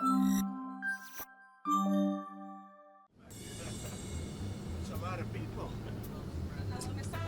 It's a lot of people.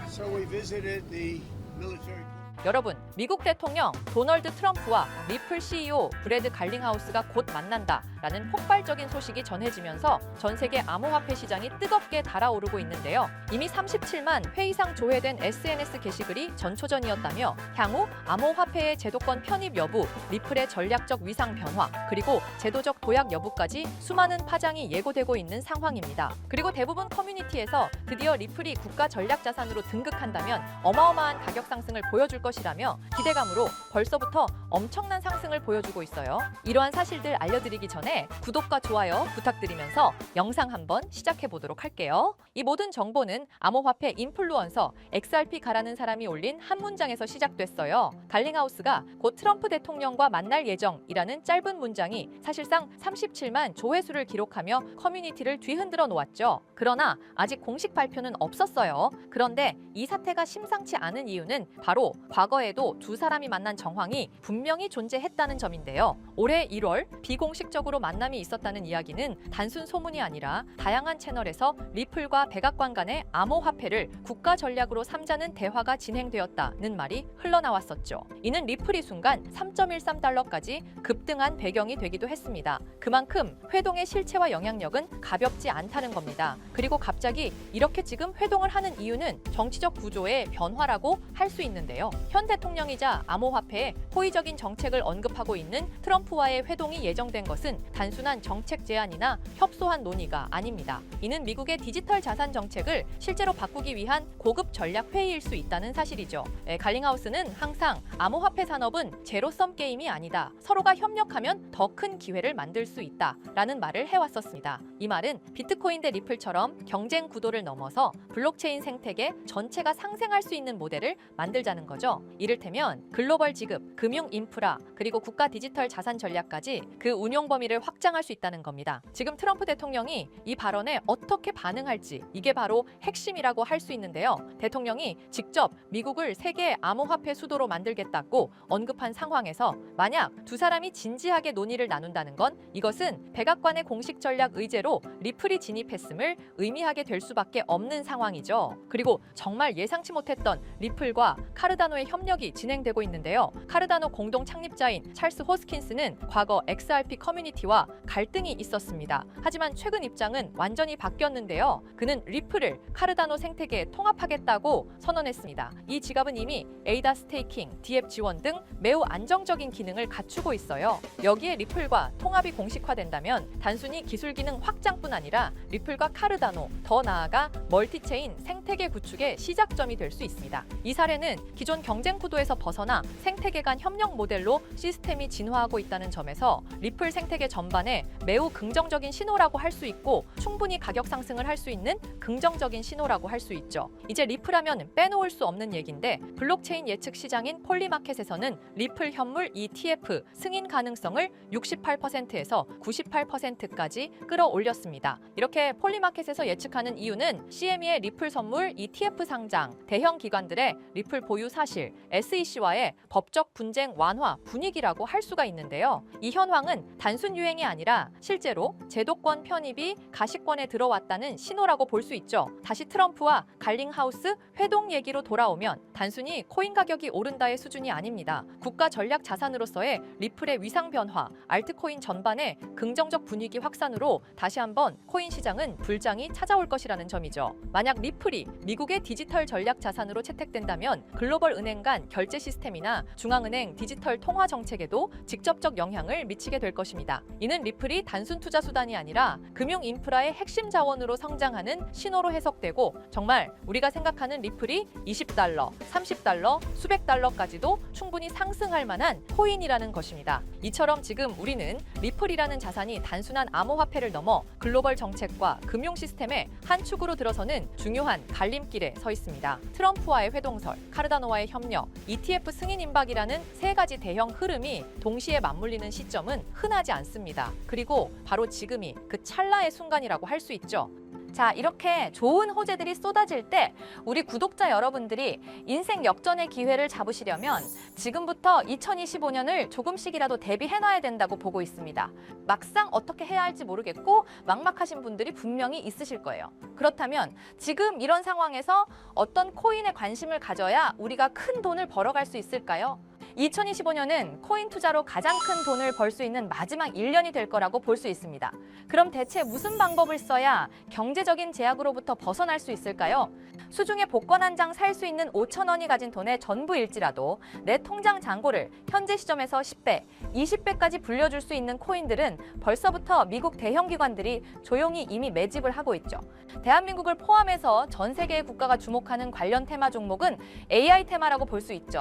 So we visited the military. 여러분, 미국 대통령 도널드 트럼프와 리플 CEO 브래드 갈링하우스가 곧 만난다라는 폭발적인 소식이 전해지면서 전 세계 암호화폐 시장이 뜨겁게 달아오르고 있는데요. 이미 37만 회 이상 조회된 SNS 게시글이 전초전이었다며 향후 암호화폐의 제도권 편입 여부, 리플의 전략적 위상 변화, 그리고 제도적 도약 여부까지 수많은 파장이 예고되고 있는 상황입니다. 그리고 대부분 커뮤니티에서 드디어 리플이 국가 전략 자산으로 등극한다면 어마어마한 가격 상승을 보여줄 것이라며 기대감으로 벌써부터 엄청난 상승을 보여주고 있어요. 이러한 사실들 알려드리기 전에 구독과 좋아요 부탁드리면서 영상 한번 시작해 보도록 할게요. 이 모든 정보는 암호화폐 인플루언서 XRP 가라는 사람이 올린 한 문장에서 시작됐어요. 갈링하우스가 곧 트럼프 대통령과 만날 예정이라는 짧은 문장이 사실상 37만 조회수를 기록하며 커뮤니티를 뒤흔들어 놓았죠. 그러나 아직 공식 발표는 없었어요. 그런데 이 사태가 심상치 않은 이유는 바로 과거에도 두 사람이 만난 정황이 분명히 존재했다는 점인데요. 올해 1월 비공식적으로 만남이 있었다는 이야기는 단순 소문이 아니라 다양한 채널에서 리플과 백악관 간의 암호화폐를 국가 전략으로 삼자는 대화가 진행되었다는 말이 흘러나왔었죠. 이는 리플이 순간 3.13달러까지 급등한 배경이 되기도 했습니다. 그만큼 회동의 실체와 영향력은 가볍지 않다는 겁니다. 그리고 갑자기 이렇게 지금 회동을 하는 이유는 정치적 구조의 변화라고 할 수 있는데요. 현 대통령이자 암호화폐에 호의적인 정책을 언급하고 있는 트럼프와의 회동이 예정된 것은 단순한 정책 제안이나 협소한 논의가 아닙니다. 이는 미국의 디지털 자산 정책을 실제로 바꾸기 위한 고급 전략 회의일 수 있다는 사실이죠. 갈링하우스는 항상 암호화폐 산업은 제로섬 게임이 아니다. 서로가 협력하면 더 큰 기회를 만들 수 있다라는 말을 해왔었습니다. 이 말은 비트코인 대 리플처럼 경쟁 구도를 넘어서 블록체인 생태계 전체가 상생할 수 있는 모델을 만들자는 거죠. 이를테면 글로벌 지급, 금융 인프라, 그리고 국가 디지털 자산 전략까지 그 운용 범위를 확장할 수 있다는 겁니다. 지금 트럼프 대통령이 이 발언에 어떻게 반응할지 이게 바로 핵심이라고 할 수 있는데요. 대통령이 직접 미국을 세계 암호화폐 수도로 만들겠다고 언급한 상황에서 만약 두 사람이 진지하게 논의를 나눈다는 건 이것은 백악관의 공식 전략 의제로 리플이 진입했음을 의미하게 될 수밖에 없는 상황이죠. 그리고 정말 예상치 못했던 리플과 카르다노의 협력이 진행되고 있는데요. 카르다노 공동 창립자인 찰스 호스킨스는 과거 XRP 커뮤니티와 갈등이 있었습니다. 하지만 최근 입장은 완전히 바뀌었는데요. 그는 리플을 카르다노 생태계에 통합하겠다고 선언했습니다. 이 지갑은 이미 에이다 스테이킹, DF 지원 등 매우 안정적인 기능을 갖추고 있어요. 여기에 리플과 통합이 공식화된다면 단순히 기술 기능 확장뿐 아니라 리플과 카르다노, 더 나아가 멀티체인 생태계 구축의 시작점이 될 수 있습니다. 이 사례는 기존 경쟁 구도에서 벗어나 생태계 간 협력 모델로 시스템이 진화하고 있다는 점에서 리플 생태계 전반에 매우 긍정적인 신호라고 할 수 있고 충분히 가격 상승을 할 수 있는 긍정적인 신호라고 할 수 있죠. 이제 리플하면 빼놓을 수 없는 얘기인데 블록체인 예측 시장인 폴리마켓에서는 리플 현물 ETF 승인 가능성을 68%에서 98%까지 끌어올렸습니다. 이렇게 폴리마켓에서 예측하는 이유는 CME의 리플 선물 ETF 상장, 대형 기관들의 리플 보유 사실, SEC와의 법적 분쟁 완화 분위기라고 할 수가 있는데요. 이 현황은 단순 유행이 아니라 실제로 제도권 편입이 가시권에 들어왔다는 신호라고 볼 수 있죠. 다시 트럼프와 갈링하우스 회동 얘기로 돌아오면 단순히 코인 가격이 오른다의 수준이 아닙니다. 국가 전략 자산으로서의 리플의 위상 변화, 알트코인 전반의 긍정적 분위기 확산으로 다시 한번 코인 시장은 불장이 찾아올 것이라는 점이죠. 만약 리플이 미국의 디지털 전략 자산으로 채택된다면 글로벌 은행 간 결제 시스템이나 중앙은행 디지털 통화 정책에도 직접적 영향을 미치게 될 것입니다. 이는 리플이 단순 투자 수단이 아니라 금융 인프라의 핵심 자원으로 성장하는 신호로 해석되고 정말 우리가 생각하는 리플이 20달러, 30달러, 수백 달러까지도 충분히 상승할 만한 코인이라는 것입니다. 이처럼 지금 우리는 리플이라는 자산이 단순한 암호화폐를 넘어 글로벌 정책과 금융 시스템의 한 축으로 들어서는 중요한 갈림길에 서 있습니다. 트럼프와의 회동설, 카르다노와의 협력, ETF 승인 임박이라는 세 가지 대형 흐름이 동시에 맞물리는 시점은 흔하지 않습니다. 그리고 바로 지금이 그 찰나의 순간이라고 할 수 있죠. 자, 이렇게 좋은 호재들이 쏟아질 때 우리 구독자 여러분들이 인생 역전의 기회를 잡으시려면 지금부터 2025년을 조금씩이라도 대비해놔야 된다고 보고 있습니다. 막상 어떻게 해야 할지 모르겠고 막막하신 분들이 분명히 있으실 거예요. 그렇다면 지금 이런 상황에서 어떤 코인에 관심을 가져야 우리가 큰 돈을 벌어갈 수 있을까요? 2025년은 코인 투자로 가장 큰 돈을 벌 수 있는 마지막 1년이 될 거라고 볼 수 있습니다. 그럼 대체 무슨 방법을 써야 경제적인 제약으로부터 벗어날 수 있을까요? 수중에 복권 한 장 살 수 있는 5천 원이 가진 돈의 전부일지라도 내 통장 잔고를 현재 시점에서 10배, 20배까지 불려줄 수 있는 코인들은 벌써부터 미국 대형 기관들이 조용히 이미 매집을 하고 있죠. 대한민국을 포함해서 전 세계의 국가가 주목하는 관련 테마 종목은 AI 테마라고 볼 수 있죠.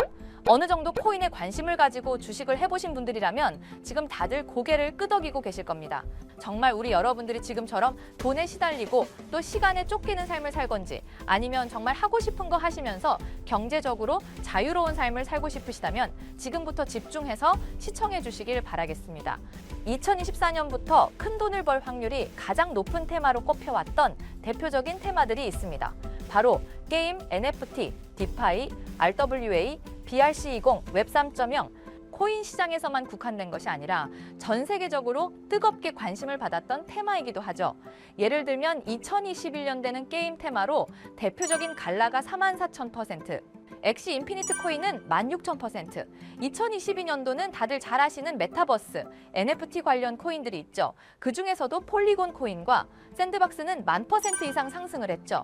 어느 정도 코인에 관심을 가지고 주식을 해보신 분들이라면 지금 다들 고개를 끄덕이고 계실 겁니다. 정말 우리 여러분들이 지금처럼 돈에 시달리고 또 시간에 쫓기는 삶을 살 건지 아니면 정말 하고 싶은 거 하시면서 경제적으로 자유로운 삶을 살고 싶으시다면 지금부터 집중해서 시청해 주시길 바라겠습니다. 2024년부터 큰 돈을 벌 확률이 가장 높은 테마로 꼽혀왔던 대표적인 테마들이 있습니다. 바로 게임, NFT, 디파이, RWA, BRC20, 웹 3.0, 코인 시장에서만 국한된 것이 아니라 전 세계적으로 뜨겁게 관심을 받았던 테마이기도 하죠. 예를 들면 2021년대는 게임 테마로 대표적인 갈라가 44,000%, 엑시 인피니트 코인은 16,000%, 2022년도는 다들 잘 아시는 메타버스, NFT 관련 코인들이 있죠. 그중에서도 폴리곤 코인과 샌드박스는 10,000% 이상 상승을 했죠.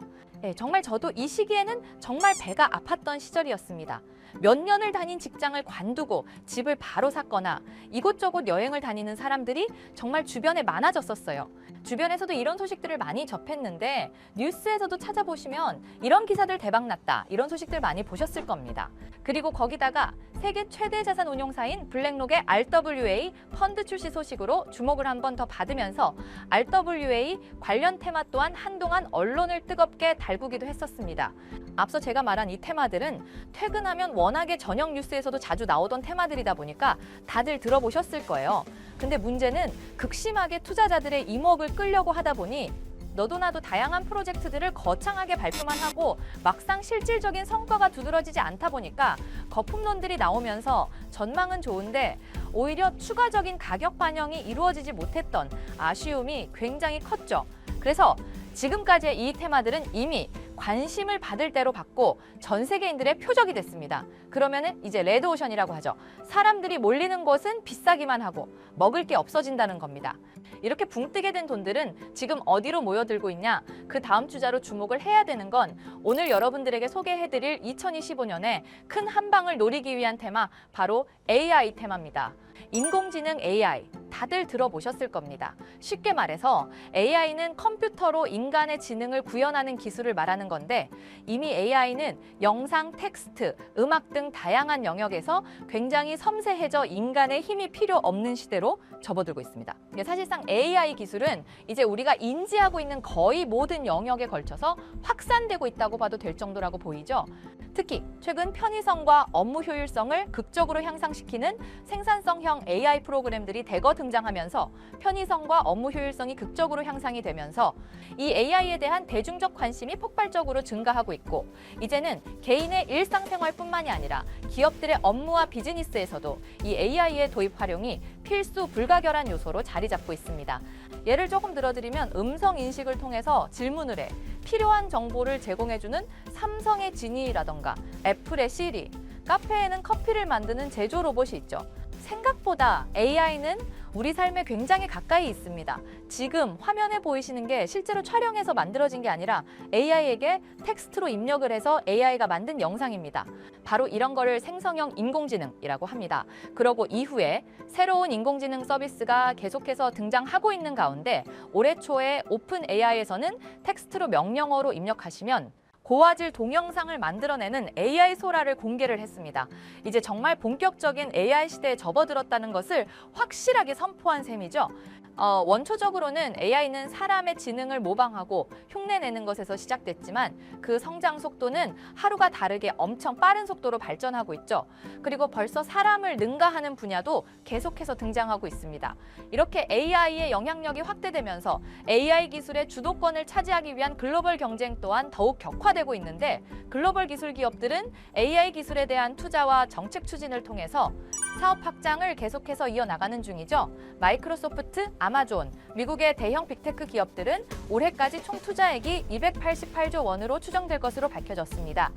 정말 저도 이 시기에는 정말 배가 아팠던 시절이었습니다. 몇 년을 다닌 직장을 관두고 집을 바로 샀거나 이곳저곳 여행을 다니는 사람들이 정말 주변에 많아졌었어요. 주변에서도 이런 소식들을 많이 접했는데 뉴스에서도 찾아보시면 이런 기사들 대박났다, 이런 소식들 많이 보셨을 겁니다. 그리고 거기다가 세계 최대 자산 운용사인 블랙록의 RWA 펀드 출시 소식으로 주목을 한 번 더 받으면서 RWA 관련 테마 또한 한동안 언론을 뜨겁게 달구기도 했었습니다. 앞서 제가 말한 이 테마들은 퇴근하면 워낙에 저녁 뉴스에서도 자주 나오던 테마들이다 보니까 다들 들어보셨을 거예요. 근데 문제는 극심하게 투자자들의 이목을 끌려고 하다 보니 너도 나도 다양한 프로젝트들을 거창하게 발표만 하고 막상 실질적인 성과가 두드러지지 않다 보니까 거품론들이 나오면서 전망은 좋은데 오히려 추가적인 가격 반영이 이루어지지 못했던 아쉬움이 굉장히 컸죠. 그래서 지금까지의 이 테마들은 이미 관심을 받을 대로 받고 전 세계인들의 표적이 됐습니다. 그러면은 이제 레드오션이라고 하죠. 사람들이 몰리는 곳은 비싸기만 하고 먹을 게 없어진다는 겁니다. 이렇게 붕 뜨게 된 돈들은 지금 어디로 모여들고 있냐? 그 다음 주자로 주목을 해야 되는 건 오늘 여러분들에게 소개해드릴 2025년에 큰 한방을 노리기 위한 테마, 바로 AI 테마입니다. 인공지능 AI, 다들 들어보셨을 겁니다. 쉽게 말해서 AI는 컴퓨터로 인간의 지능을 구현하는 기술을 말하는 건데 이미 AI는 영상, 텍스트, 음악 등 다양한 영역에서 굉장히 섬세해져 인간의 힘이 필요 없는 시대로 접어들고 있습니다. 사실상 AI 기술은 이제 우리가 인지하고 있는 거의 모든 영역에 걸쳐서 확산되고 있다고 봐도 될 정도라고 보이죠. 특히 최근 편의성과 업무 효율성을 극적으로 향상시키는 생산성형 AI 프로그램들이 대거 등장하면서 편의성과 업무 효율성이 극적으로 향상이 되면서 이 AI에 대한 대중적 관심이 폭발적으로 증가하고 있고 이제는 개인의 일상생활뿐만이 아니라 기업들의 업무와 비즈니스에서도 이 AI의 도입 활용이 필수 불가결한 요소로 자리 잡고 있습니다. 예를 조금 들어드리면 음성 인식을 통해서 질문을 해 필요한 정보를 제공해주는 삼성의 지니라던가 애플의 시리, 카페에는 커피를 만드는 제조 로봇이 있죠. 생각보다 AI는 우리 삶에 굉장히 가까이 있습니다. 지금 화면에 보이시는 게 실제로 촬영해서 만들어진 게 아니라 AI에게 텍스트로 입력을 해서 AI가 만든 영상입니다. 바로 이런 거를 생성형 인공지능이라고 합니다. 그러고 이후에 새로운 인공지능 서비스가 계속해서 등장하고 있는 가운데 올해 초에 오픈 AI에서는 텍스트로 명령어로 입력하시면 고화질 동영상을 만들어내는 AI 소라를 공개를 했습니다. 이제 정말 본격적인 AI 시대에 접어들었다는 것을 확실하게 선포한 셈이죠. 원초적으로는 AI는 사람의 지능을 모방하고 흉내내는 것에서 시작됐지만 그 성장 속도는 하루가 다르게 엄청 빠른 속도로 발전하고 있죠. 그리고 벌써 사람을 능가하는 분야도 계속해서 등장하고 있습니다. 이렇게 AI의 영향력이 확대되면서 AI 기술의 주도권을 차지하기 위한 글로벌 경쟁 또한 더욱 격화되고 있는데, 글로벌 기술 기업들은 AI 기술에 대한 투자와 정책 추진을 통해서 사업 확장을 계속해서 이어나가는 중이죠. 마이크로소프트, 아마존, 미국의 대형 빅테크 기업들은 올해까지 총 투자액이 288조 원으로 추정될 것으로 밝혀졌습니다.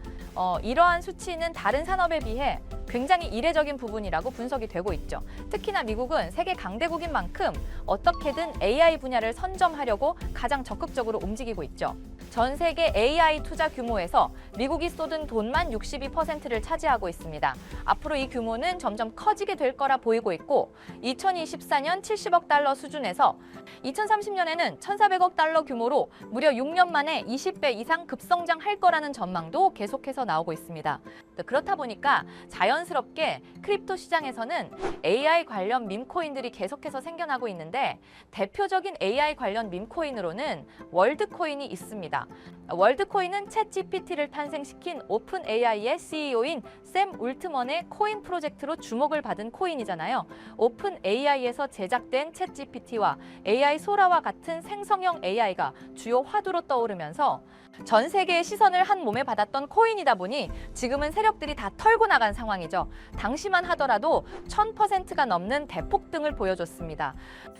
이러한 수치는 다른 산업에 비해 굉장히 이례적인 부분이라고 분석이 되고 있죠. 특히나 미국은 세계 강대국인 만큼 어떻게든 AI 분야를 선점하려고 가장 적극적으로 움직이고 있죠. 전 세계 AI 투자 규모에서 미국이 쏟은 돈만 62%를 차지하고 있습니다. 앞으로 이 규모는 점점 커지게 될 거라 보이고 있고, 2024년 70억 달러 수준에서 2030년에는 1,400억 달러 규모로 무려 6년 만에 20배 이상 급성장할 거라는 전망도 계속해서 나오고 있습니다. 그렇다 보니까 자연스럽게 크립토 시장에서는 AI 관련 밈코인들이 계속해서 생겨나고 있는데, 대표적인 AI 관련 밈코인으로는 월드코인이 있습니다. 월드코인은 챗GPT를 탄생시킨 오픈 AI의 CEO인 샘 울트먼의 코인 프로젝트로 주목을 받은 코인이잖아요. 오픈 AI에서 제작된 챗GPT와 AI 소라와 같은 생성형 AI가 주요 화두로 떠오르면서 전 세계의 시선을 한 몸에 받았던 코인이다 보니 지금은 세력들이 다 털고 나간 상황이죠. 당시만 하더라도 1000%가 넘는 대폭등을 보여줬습니다.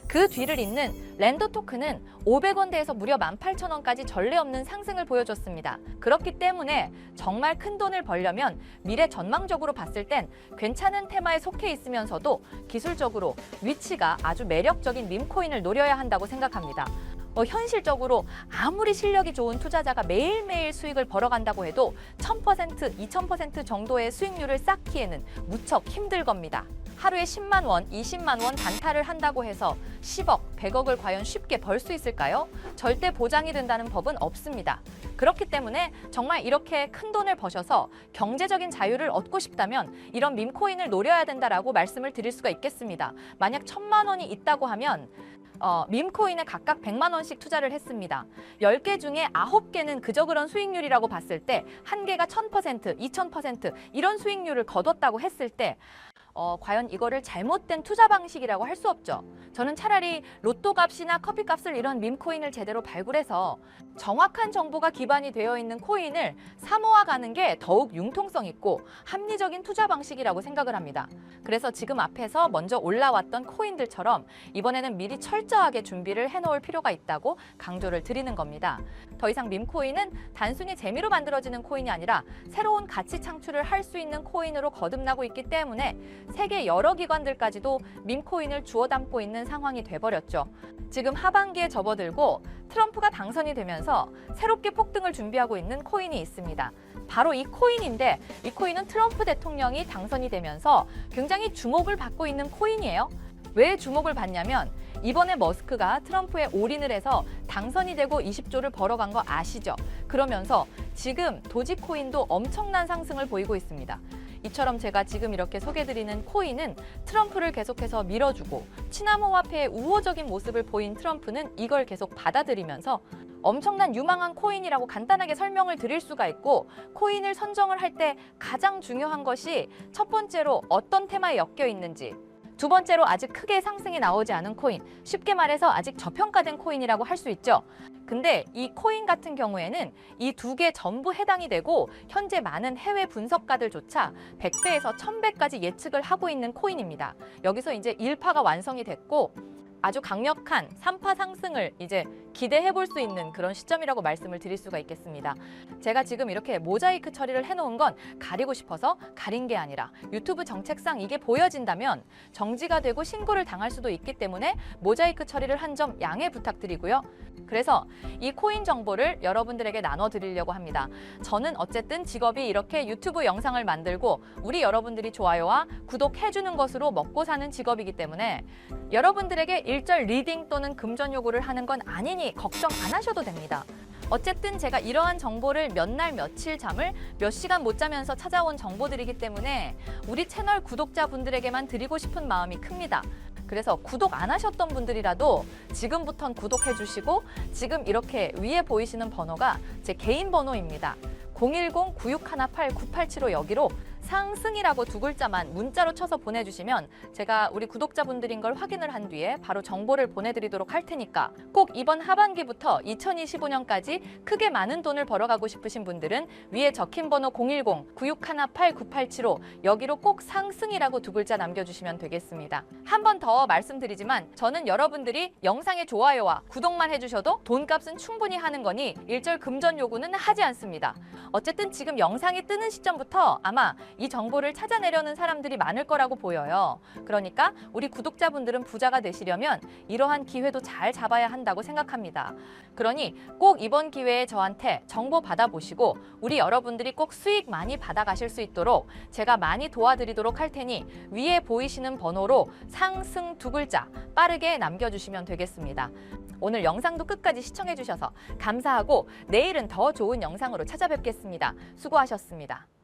그 뒤를 잇는 랜더 토큰은 500원대에서 무려 18,000원까지 전례 없는 상승을 보여줬습니다. 그렇기 때문에 정말 큰 돈을 벌려면 미래 전망적으로 봤을 땐 괜찮은 테마에 속해 있으면서도 기술적으로 위치가 아주 매력적인 밈코인을 노려야 한다고 생각합니다. 현실적으로 아무리 실력이 좋은 투자자가 매일매일 수익을 벌어간다고 해도 1000%, 2000% 정도의 수익률을 쌓기에는 무척 힘들 겁니다. 하루에 10만 원, 20만 원 단타를 한다고 해서 10억, 100억을 과연 쉽게 벌 수 있을까요? 절대 보장이 된다는 법은 없습니다. 그렇기 때문에 정말 이렇게 큰 돈을 버셔서 경제적인 자유를 얻고 싶다면 이런 밈코인을 노려야 된다라고 말씀을 드릴 수가 있겠습니다. 만약 1000만 원이 있다고 하면 밈코인에 각각 100만 원씩 투자를 했습니다. 10개 중에 9개는 그저 그런 수익률이라고 봤을 때, 1개가 1000%, 2000% 이런 수익률을 거뒀다고 했을 때 과연 이거를 잘못된 투자 방식이라고 할 수 없죠. 저는 차라리 로또 값이나 커피 값을 이런 밈코인을 제대로 발굴해서 정확한 정보가 기반이 되어 있는 코인을 사모아가는 게 더욱 융통성 있고 합리적인 투자 방식이라고 생각을 합니다. 그래서 지금 앞에서 먼저 올라왔던 코인들처럼 이번에는 미리 철저하게 준비를 해놓을 필요가 있다고 강조를 드리는 겁니다. 더 이상 밈코인은 단순히 재미로 만들어지는 코인이 아니라 새로운 가치 창출을 할 수 있는 코인으로 거듭나고 있기 때문에 세계 여러 기관들까지도 밈코인을 주워 담고 있는 상황이 돼버렸죠. 지금 하반기에 접어들고 트럼프가 당선이 되면서 새롭게 폭등을 준비하고 있는 코인이 있습니다. 바로 이 코인인데, 이 코인은 트럼프 대통령이 당선이 되면서 굉장히 주목을 받고 있는 코인이에요. 왜 주목을 받냐면 이번에 머스크가 트럼프에 올인을 해서 당선이 되고 20조를 벌어간 거 아시죠? 그러면서 지금 도지코인도 엄청난 상승을 보이고 있습니다. 이처럼 제가 지금 이렇게 소개드리는 코인은 트럼프를 계속해서 밀어주고 친암호화폐의 우호적인 모습을 보인 트럼프는 이걸 계속 받아들이면서 엄청난 유망한 코인이라고 간단하게 설명을 드릴 수가 있고, 코인을 선정을 할 때 가장 중요한 것이 첫 번째로 어떤 테마에 엮여 있는지, 두 번째로 아직 크게 상승이 나오지 않은 코인, 쉽게 말해서 아직 저평가된 코인이라고 할 수 있죠. 근데 이 코인 같은 경우에는 이 두 개 전부 해당이 되고 현재 많은 해외 분석가들조차 100배에서 1000배까지 예측을 하고 있는 코인입니다. 여기서 이제 1파가 완성이 됐고 아주 강력한 3파 상승을 이제 기대해 볼 수 있는 그런 시점이라고 말씀을 드릴 수가 있겠습니다. 제가 지금 이렇게 모자이크 처리를 해놓은 건 가리고 싶어서 가린 게 아니라 유튜브 정책상 이게 보여진다면 정지가 되고 신고를 당할 수도 있기 때문에 모자이크 처리를 한 점 양해 부탁드리고요. 그래서 이 코인 정보를 여러분들에게 나눠드리려고 합니다. 저는 어쨌든 직업이 이렇게 유튜브 영상을 만들고 우리 여러분들이 좋아요와 구독해주는 것으로 먹고 사는 직업이기 때문에 여러분들에게 일절 리딩 또는 금전 요구를 하는 건 아니니 걱정 안 하셔도 됩니다. 어쨌든 제가 이러한 정보를 몇 날 며칠 잠을 몇 시간 못 자면서 찾아온 정보들이기 때문에 우리 채널 구독자분들에게만 드리고 싶은 마음이 큽니다. 그래서 구독 안 하셨던 분들이라도 지금부턴 구독해 주시고 지금 이렇게 위에 보이시는 번호가 제 개인 번호입니다. 010-9618-9875 여기로 상승이라고 두 글자만 문자로 쳐서 보내주시면 제가 우리 구독자분들인 걸 확인을 한 뒤에 바로 정보를 보내드리도록 할 테니까 꼭 이번 하반기부터 2025년까지 크게 많은 돈을 벌어가고 싶으신 분들은 위에 적힌 번호 010-9618-9875 여기로 꼭 상승이라고 두 글자 남겨주시면 되겠습니다. 한 번 더 말씀드리지만 저는 여러분들이 영상의 좋아요와 구독만 해주셔도 돈값은 충분히 하는 거니 일절 금전 요구는 하지 않습니다. 어쨌든 지금 영상이 뜨는 시점부터 아마 이 정보를 찾아내려는 사람들이 많을 거라고 보여요. 그러니까 우리 구독자분들은 부자가 되시려면 이러한 기회도 잘 잡아야 한다고 생각합니다. 그러니 꼭 이번 기회에 저한테 정보 받아보시고 우리 여러분들이 꼭 수익 많이 받아가실 수 있도록 제가 많이 도와드리도록 할 테니 위에 보이시는 번호로 상승 두 글자 빠르게 남겨주시면 되겠습니다. 오늘 영상도 끝까지 시청해주셔서 감사하고 내일은 더 좋은 영상으로 찾아뵙겠습니다. 수고하셨습니다.